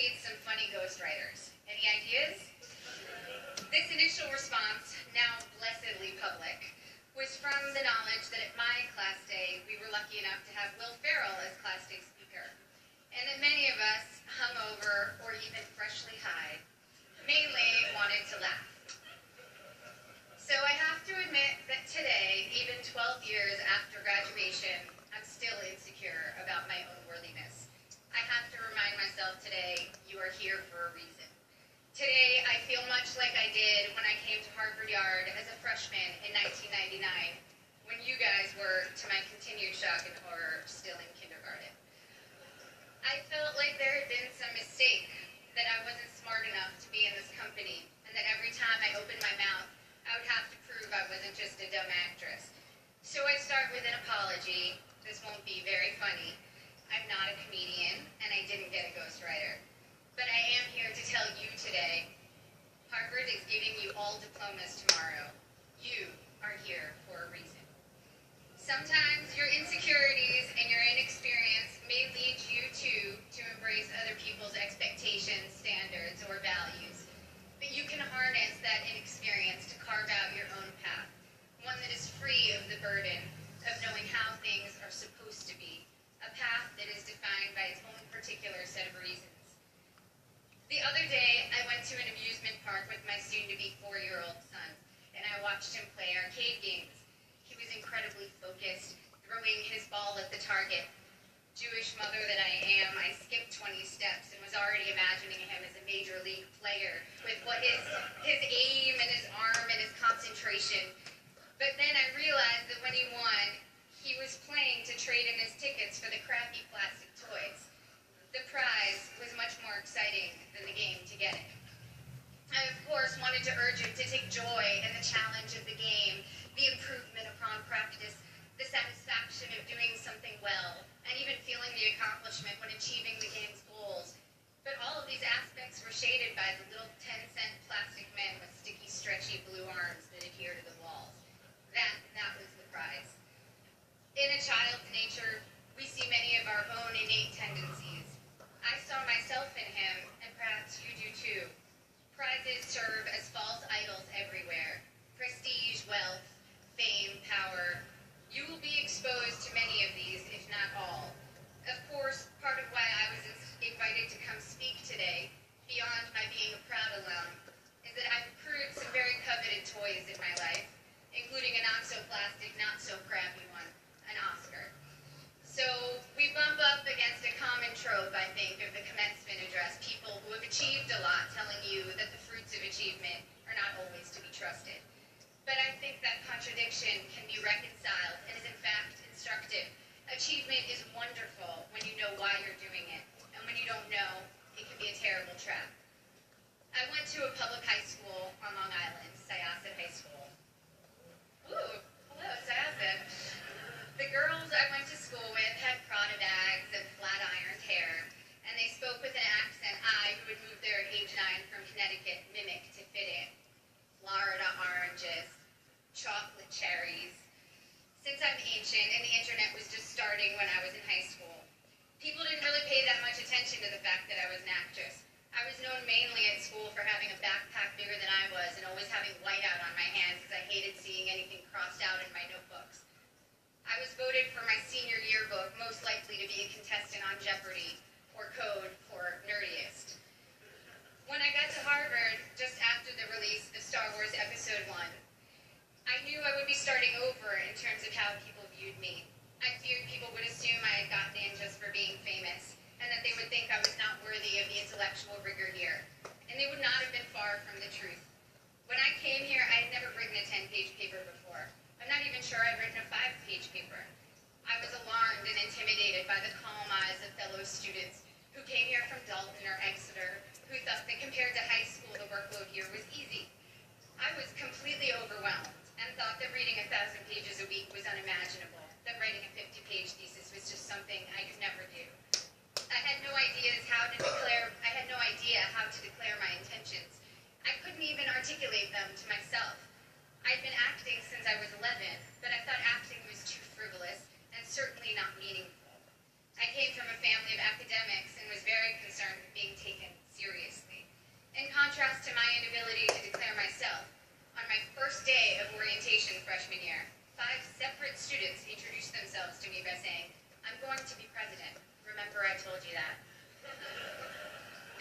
needs some funny ghostwriters. Any ideas? This initial response, now blessedly public, was from the knowledge that at my class day, we were lucky enough to have Will Ferrell as class day speaker, and that many of us, hungover or even freshly high, mainly wanted to laugh. So I have to admit that today, even 12 years after graduation, I'm still insecure about my own worthiness. I have to remind myself today, you are here for a reason. Today, I feel much like I did when I came to Harvard Yard as a freshman in 1999, when you guys were, to my continued shock and horror, still in kindergarten. I felt like there had been some mistake, that I wasn't smart enough to be in this company, and that every time I opened my mouth, I would have to prove I wasn't just a dumb actress. So I start with an apology. This won't be very funny. I'm not a comedian, and I didn't get a ghostwriter. But I am here to tell you today, Harvard is giving you all diplomas tomorrow. You are here for a reason. Sometimes your insecurities and your inexperience may lead you to embrace other people's expectations, standards, or values. But you can harness that inexperience to carve out your own path, one that is free of the burden of knowing how things are supposed to be, a path that is defined by its own particular set of reasons. The other day, I went to an amusement park with my soon-to-be 4-year-old son, and I watched him play arcade games. He was incredibly focused, throwing his ball at the target. Jewish mother that I am, I skipped 20 steps and was already imagining him as a major league player with what his aim and his arm and his concentration. But then I realized that when he won, he was playing to trade in his tickets for the crappy plastic toys. The prize was much more exciting than the game to get it. I, of course, wanted to urge him to take joy in the challenge of the game, the improvement upon practice, the satisfaction of doing something well, and even feeling the accomplishment when achieving the game's goals. But all of these aspects were shaded by the little 10-cent plastic men with sticky, stretchy blue arms that adhere to the walls. That was the prize. In a child's nature, we see many of our own innate tendencies. I saw myself in him, and perhaps you do too. Prizes serve as false idols everywhere. Prestige, wealth, fame, power. You will be exposed to many of these, if not all. Of course, part of why I was invited to come speak today, beyond my being a proud alum, is that I've accrued some very coveted toys in my life, including a not-so-plastic, not-so-crappy one, an Oscar. So we bump up against a common trope, I think, of the commencement address, people who have achieved a lot telling you that the fruits of achievement are not always to be trusted. But I think that contradiction can be reconciled and is in fact instructive. Achievement is wonderful when you know why you're doing it, and when you don't know, it can be a terrible trap. I went to a public high school on Long Island, Syosset High School. Ooh, hello, Syosset. The girls I went to school with had Prada bags and flat-ironed hair, and they spoke with an accent I, who had moved there at age 9 from Connecticut, mimicked to fit in. Florida oranges, chocolate cherries. Since I'm ancient and the internet was just starting when I was in high school, people didn't really pay that much attention to the fact that I was an actress. I was known mainly at school for having a backpack bigger than I was and always having whiteout on my hands because I hated seeing anything crossed out in my notebooks. I was voted for my senior yearbook most likely to be a contestant on Jeopardy, or Code for Nerdiest. When I got to Harvard, just after the release of Star Wars Episode 1, I knew I would be starting over in terms of how people viewed me. I feared people would assume I had gotten in just for being famous, and that they would think I was not worthy of the intellectual rigor here. And they would not have been far from the truth. When I came here, I had never written a 10-page paper before. I'm not even sure I'd written a 5-page paper. I was alarmed and intimidated by the calm eyes of fellow students who came here from Dalton or Exeter, who thought that compared to high school, the workload here was easy. I was completely overwhelmed and thought that reading 1,000 pages a week was unimaginable, that writing a 50-page thesis was just something I could never do. I had no idea how to declare my intentions. I couldn't even articulate them to myself. I'd been acting since I was 11, but I thought acting was too frivolous and certainly not meaningful. I came from a family of academics and was very concerned with being taken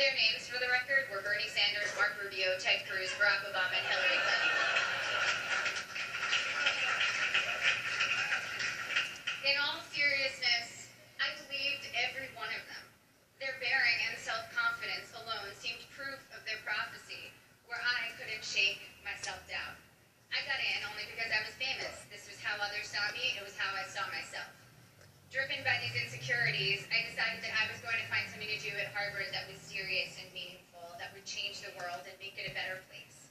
Their names, for the record, were Bernie Sanders, Mark Rubio, Ted Cruz, Barack Obama, and Hillary Clinton. In all seriousness, I believed every one of them. Their bearing and self-confidence alone seemed proof of their prophecy, where I couldn't shake my self-doubt. I got in only because I was famous. This was how others saw me. It was how I saw myself. Driven by these insecurities, I decided that I was going to find something to do at Harvard that was serious and meaningful, that would change the world and make it a better place.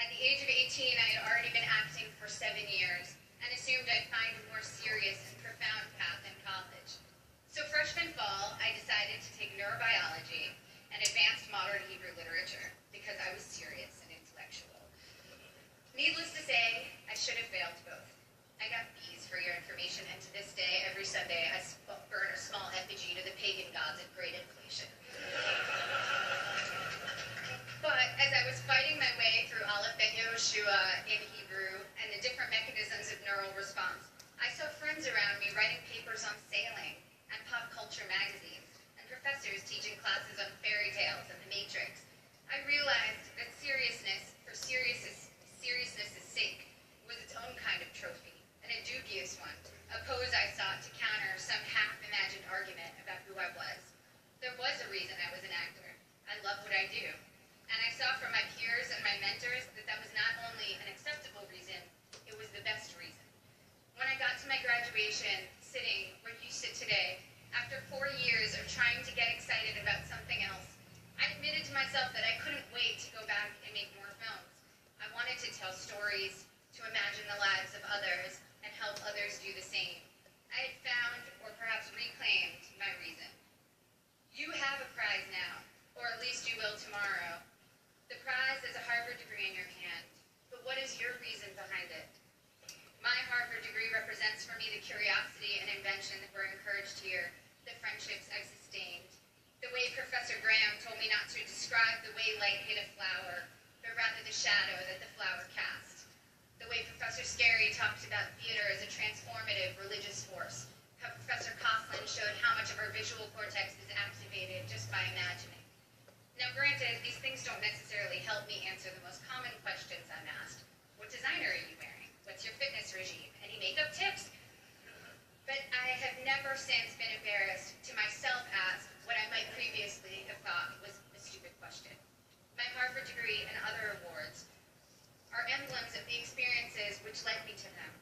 At the age of 18, I had already been acting for 7 years and assumed I'd find a more serious and profound path in college. So freshman fall, I decided to take neurobiology and advanced modern Hebrew literature because I was serious and intellectual. Needless to say, I should have failed both. I got B's for your information, and to this day, every Sunday, I burn a small effigy to the pagan gods of great inflation. But as I was fighting my way through Aleph Bet Yehoshua in Hebrew and the different mechanisms of neural response, I saw friends around me writing papers on sailing and pop culture magazines, and professors teaching classes on fairy tales and the Matrix. I realized that seriousness, for seriousness' sake, was its own kind of trophy, and a dubious one, a pose I sought to counter some half-imagined argument about who I was. There was a reason I was an actor. I love what I do. And I saw from my peers and my mentors that that was not only an acceptable reason, it was the best reason. When I got to my graduation, sitting where you sit today, after 4 years of trying to get excited about something else, I admitted to myself that I couldn't wait to go back and make more films. I wanted to tell stories, to imagine the lives of others, and help others do the same. I had found, or perhaps reclaimed, my reason. You have a prize now, or at least you will tomorrow. The prize is a Harvard degree in your hand, but what is your reason behind it? My Harvard degree represents for me the curiosity and invention that were encouraged here, the friendships I've sustained, the way Professor Graham told me not to describe the way light hit a flower, but rather the shadow that the flower cast. The way Professor Scarry talked about theater as a transformative religious force. How Professor Coughlin showed how much of our visual cortex is activated just by imagining. Now granted, these things don't necessarily help me answer the most common questions I'm asked. What designer are you wearing? What's your fitness regime? Any makeup tips? But I have never since been embarrassed to myself ask what I might previously have thought was a stupid question. My Harvard degree and other awards are emblems of the experiences which led me to them.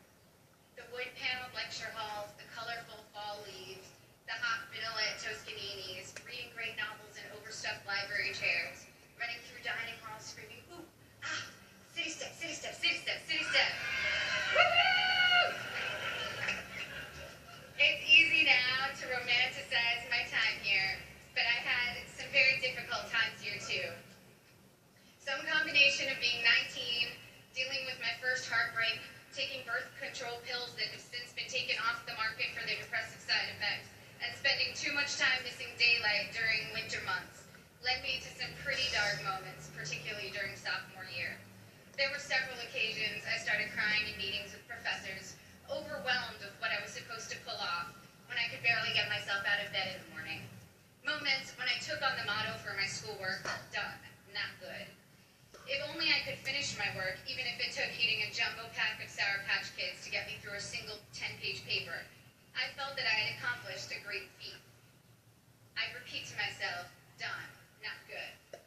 The wood-paneled lecture halls, the colorful fall leaves, the hot vanilla at Toscaninis, reading great novels in overstuffed library chairs, running through dining halls screaming, ooh, ah, city step, city step, city step, city step. Woo-hoo! It's easy now to romanticize my time here, but I had some very difficult times here too. Some combination of being 19, dealing with my first heartbreak, taking birth control pills that have since been taken off the market for their depressive side effects, and spending too much time missing daylight during winter months led me to some pretty dark moments, particularly during sophomore year. There were several occasions I started crying in meetings with professors, overwhelmed with what I was supposed to pull off when I could barely get myself out of bed in the morning. Moments when I took on the motto for my schoolwork, done, not good. If only I could finish my work, even if it took eating a jumbo pack of Sour Patch Kids to get me through a single 10-page paper, I felt that I had accomplished a great feat. I'd repeat to myself, done, not good.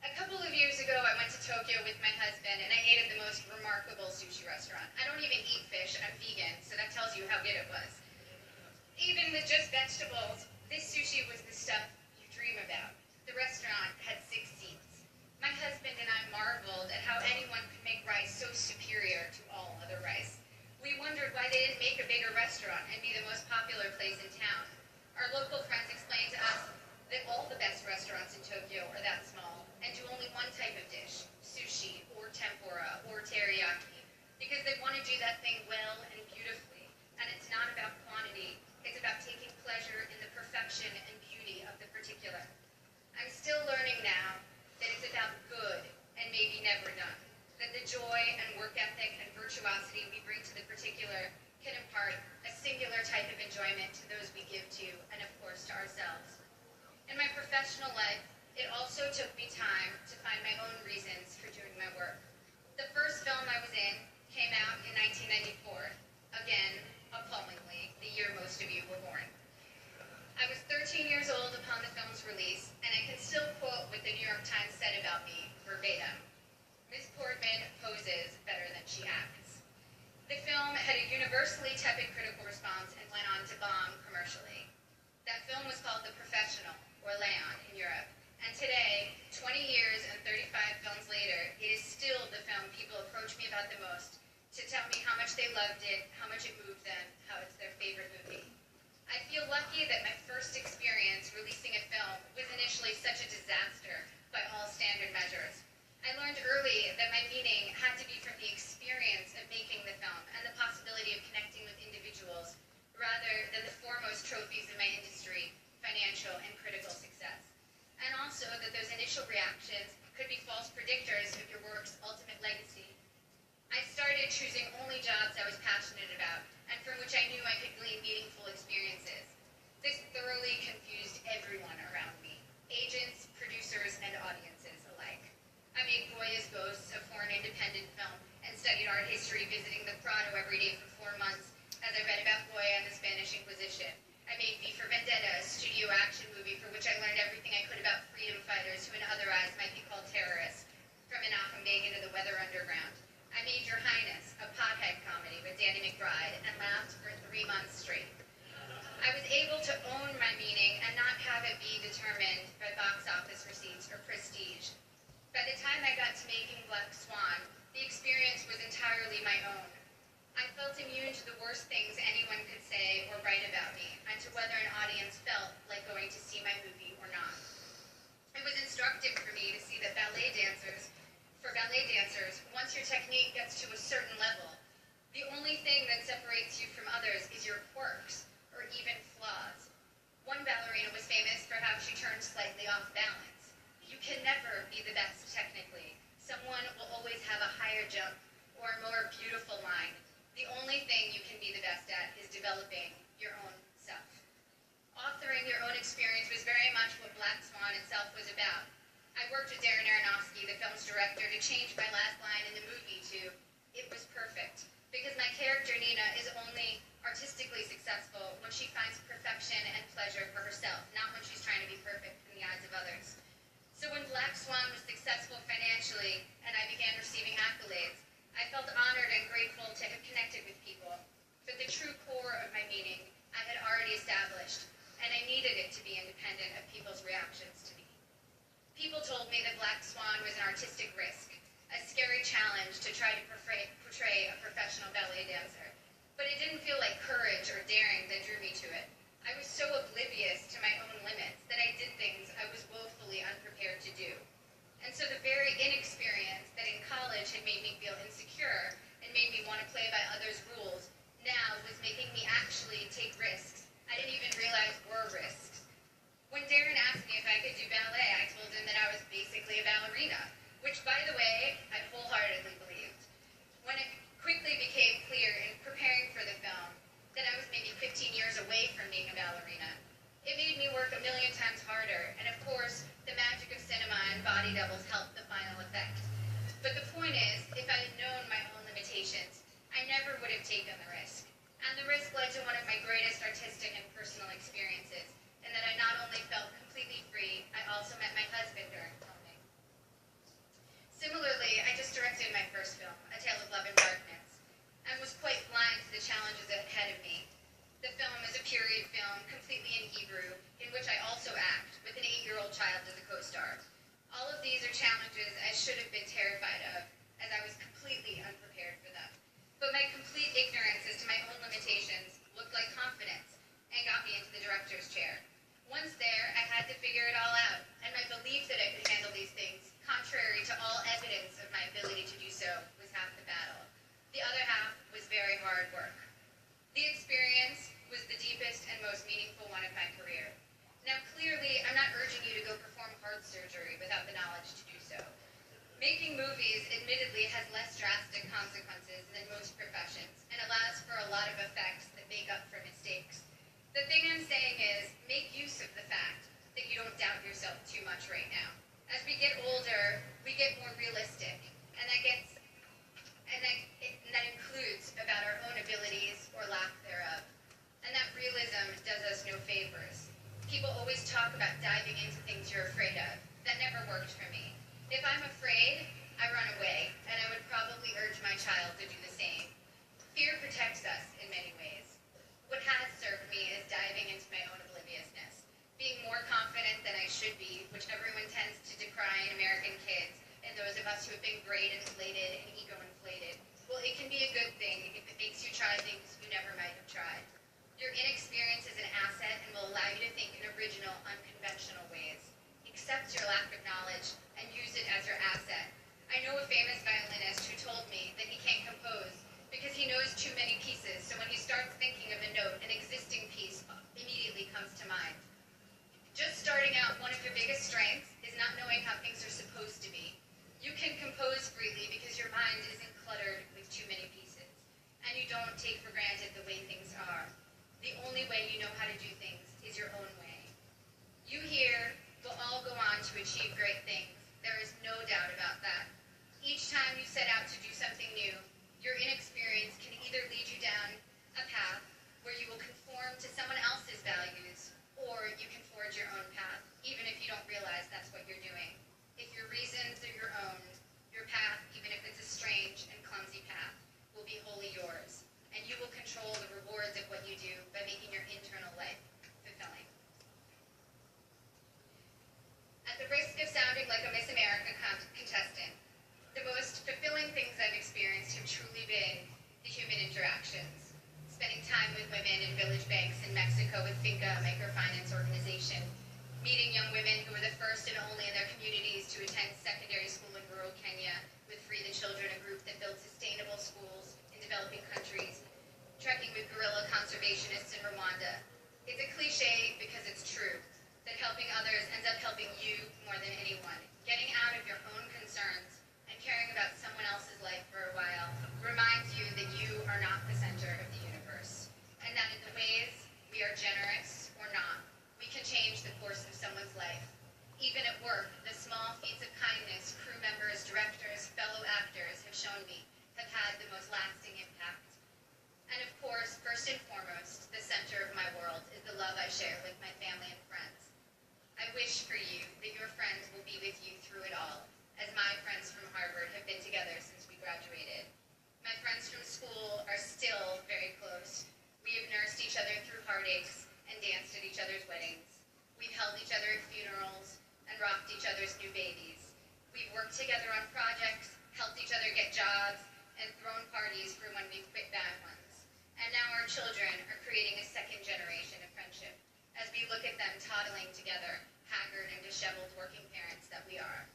A couple of years ago, I went to Tokyo with my husband, and I ate at the most remarkable sushi restaurant. I don't even eat fish, I'm vegan, so that tells you how good it was. Even with just vegetables, this sushi was the stuff you dream about. The restaurant had 6 seats. My husband and I marveled at how anyone could make rice so superior to all other rice. We wondered why they didn't make a bigger restaurant and be the most popular place in town. Our local friends explained to us that all the best restaurants in Tokyo are that small and do only one type of dish, sushi or tempura or teriyaki, because they want to do that thing well and beautifully. And it's not about quantity, it's about taking pleasure in the perfection and beauty of the particular. I'm still learning now that it's about good and maybe never done. That the joy and work ethic and virtuosity we bring to the particular can impart a singular type of enjoyment to those we give to, and of course to ourselves. In my professional life, it also took me time to find my own reasons for doing my work. The first film I was in came out in 1994, again, appallingly, the year most of you were born. I was 13 years old upon the film's release, and I can still quote what the New York Times said about me verbatim. Ms. Portman poses better than she acts. The film had a universally tepid critical response and went on to bomb commercially. That film was called The Professional, or Leon, in Europe. And today, 20 years and 35 films later, it is still the film people approach me about the most to tell me how much they loved it, how much it moved them, how it's their favorite movie. I feel lucky that my first experience releasing a film was initially such a disaster by all standard measures. I learned early that my meaning had to be from the experience of making the film and the possibility of connecting with individuals rather than the foremost trophies in my industry, financial and critical success. And also that those initial reactions could be false predictors of your work's ultimate legacy. I started choosing only jobs I was passionate about and from which I knew I could glean meaningful experiences. This thoroughly confused everyone around me, agents, producers, and audiences alike. I made Goya's Ghosts, a foreign independent film, and studied art history, visiting the Prado every day for 4 months as I read about Goya and the Spanish Inquisition. I made V for Vendetta, a studio action movie for which I learned everything I could about freedom fighters who in other eyes might be called terrorists, from Menachem Begin to the Weather Underground. I made Your Highness, a pothead comedy with Danny McBride, and laughed for 3 months straight. I was able to own my meaning and not have it be determined by box office receipts or prestige. By the time I got to making Black Swan, the experience was entirely my own. I felt immune to the worst things anyone could say or write about me, and to whether an audience felt like going to see my movie or not. It was instructive for me to see that for ballet dancers, once your technique gets to a certain level, the only thing that separates you from others is your quirks, or even flaws. One ballerina was famous for how she turned slightly off balance. You can never be the best technically. Someone will always have a higher jump or a more beautiful line. The only thing you can be the best at is developing your own self. Authoring your own experience was very much what Black Swan itself was about. I worked with Darren Aronofsky, the film's director, to change my last line in the movie to, "It was perfect," because my character Nina is only artistically successful when she finds perfection and pleasure for herself, not when she's trying to be perfect in the eyes of others. So when Black Swan was successful financially and I began receiving accolades, I felt honored and grateful to have connected with people. But the true core of my meaning I had already established, and I needed it to be independent of people's reactions to me. People told me that Black Swan was an artistic risk, a scary challenge to try to portray a professional ballet dancer. But it didn't feel like courage or daring that drew me to it. I was so oblivious to my own limits that I did things I was woefully unprepared to do. And so the very inexperience that in college had made me feel insecure and made me want to play by others' rules now was making me actually take risks I didn't even realize were risks. When Darren asked me if I could do ballet, I told him that I was basically a ballerina, which, by the way, I wholeheartedly believed. When it quickly became clear in preparing for the film that I was maybe 15 years away from being a ballerina, it made me work a million times harder, and of course, the magic of cinema and body doubles helped the final effect. But the point is, if I had known my own limitations, I never would have taken the risk. And the risk led to one of my greatest artistic and personal experiences, in that I not only felt completely free, I also met my husband during filming. Similarly, I just directed my first film, A Tale of Love and Darkness, and was quite blind to the challenges ahead of me. The film is a period film, completely in Hebrew, in which I also act, with an 8-year-old child as a co-star. All of these are challenges I should have been terrified of, as I was completely unprepared for them. But my complete ignorance as to my own limitations looked like confidence and got me into the director's chair. Once there, I had to figure it all out, and my belief that I could handle these things, contrary to all evidence of my ability to do so, was half the battle. The other half was very hard work. The experience was the deepest and most meaningful one of my career. Now, clearly, I'm not urging you to go perform heart surgery without the knowledge to do so. Making movies, admittedly, has less drastic consequences than most professions, and allows for a lot of effects that make up for mistakes. The thing I'm saying is, make use of the fact that you don't doubt yourself too much right now. As we get older, we get more realistic, and that includes about our own abilities or lack thereof. And that realism does us no favors. People always talk about diving into things you're afraid of. That never worked for me. If I'm afraid, I run away, and I would probably urge my child to do the same. Fear protects us in many ways. What has served me is diving into my own obliviousness, being more confident than I should be, which everyone tends to decry in American kids, and those of us who have been grade inflated and ego inflated. Well, it can be a good thing if it makes you try things you never might have tried. Your inexperience is an asset and will allow you to think in original, unconventional ways. Accept your lack of knowledge and use it as your asset. I know a famous violinist who told me that he can't compose because he knows too many pieces, so when he starts thinking of a note, an existing piece immediately comes to mind. Just starting out, one of your biggest strengths is not knowing how things are supposed to be. You can compose freely because your mind isn't cluttered with too many pieces, and you don't take for granted the way things are. The only way you know how to do things is your own way. You here will all go on to achieve great things. There is no doubt about that. Each time you set out to do something new, your inexperience can either lead you down a path where you will conform to someone else's values, or you can forge your own path, even if you don't realize that's what you're doing. If your reasons are your own, your path, even if it's a strange and clumsy path, will be wholly yours, and you will control the rewards of what you do by making your internal life fulfilling. At the risk of sounding like a Miss America contestant, the most fulfilling things I've experienced have truly been the human interactions. Spending time with women in village banks in Mexico with Finca, a microfinance organization, meeting young women who were the first and only in their communities to attend secondary school in rural Kenya with Free the Children, a group that builds sustainable schools in developing countries, trekking with guerrilla conservationists in Rwanda. It's a cliche because it's true, that helping others ends up helping you more than anyone. Getting out of your own concerns and caring about someone else's life for a while reminds you that you are not the center of the universe, and that in the ways we are generous or not, we can change the course of someone's life. Even at work, the small feats of kindness crew members, directors, fellow actors have shown me have had the most lasting impact. And of course, first and foremost, the center of my world is the love I share with my family and friends. I wish for you that your friends will be with you through it all, as my friends from Harvard have been together since we graduated. My friends from school are still very close. We have nursed each other through heartaches and danced at each other's weddings. We've held each other at funerals and rocked each other's new babies. We've worked together on projects, helped each other get jobs, and thrown parties for when we quit bad ones. And now our children are creating a second generation of friendship as we look at them toddling together, haggard and disheveled working parents that we are.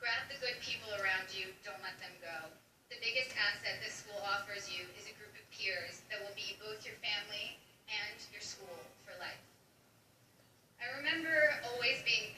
Grab the good people around you, don't let them go. The biggest asset this school offers you is a group of peers that will be both your family and your school for life. I remember always being